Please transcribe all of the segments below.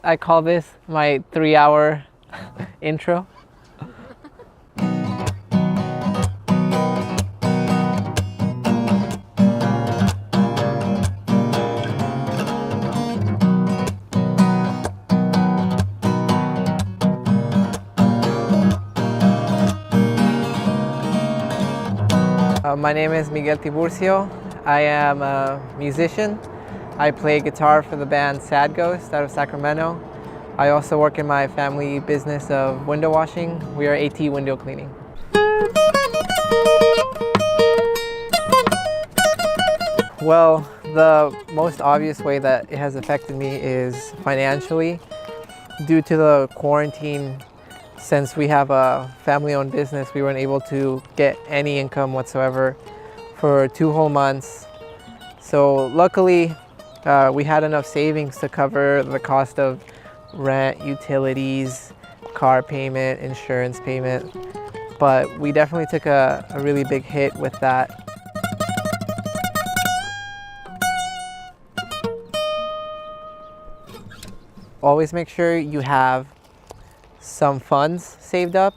I call this my 3-hour intro. My name is Miguel Tiburcio. I am a musician. I play guitar for the band Sad Ghost out of Sacramento. I also work in my family business of window washing. We are AT Window Cleaning. Well, the most obvious way that it has affected me is financially. Due to the quarantine, since we have a family-owned business, we weren't able to get any income whatsoever for 2 whole months. So luckily, we had enough savings to cover the cost of rent, utilities, car payment, insurance payment. But we definitely took a really big hit with that. Always make sure you have some funds saved up.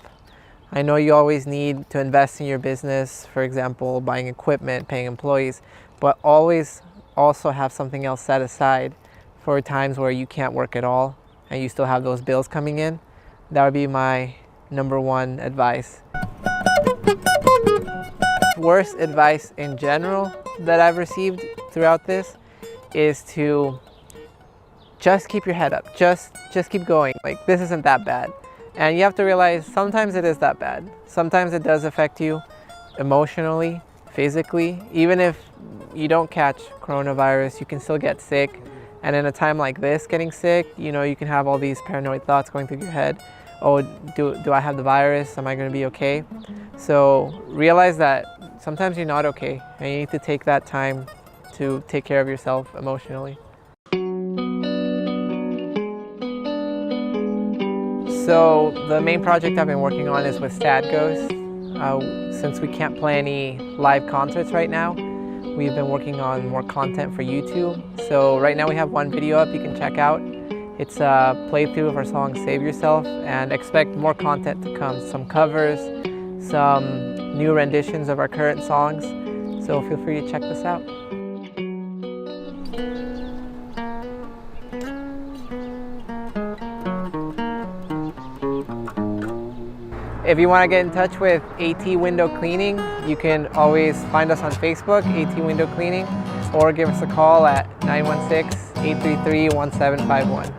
I know you always need to invest in your business, for example, buying equipment, paying employees, but always also have something else set aside for times where you can't work at all and you still have those bills coming in. That would be my #1 advice. Worst advice in general that I've received throughout this is to just keep your head up. Just keep going. Like, this isn't that bad. And you have to realize sometimes it is that bad. Sometimes it does affect you emotionally, physically. Even if you don't catch coronavirus, you can still get sick. And in a time like this, getting sick, you know, you can have all these paranoid thoughts going through your head. Oh, do I have the virus? Am I going to be okay? So realize that sometimes you're not okay, and you need to take that time to take care of yourself emotionally. So the main project I've been working on is with Sad Ghost. Since we can't play any live concerts right now, we've been working on more content for YouTube. So right now we have 1 video up you can check out. It's a playthrough of our song Save Yourself, and expect more content to come. Some covers, some new renditions of our current songs. So feel free to check this out. If you want to get in touch with AT Window Cleaning, you can always find us on Facebook, AT Window Cleaning, or give us a call at 916-833-1751.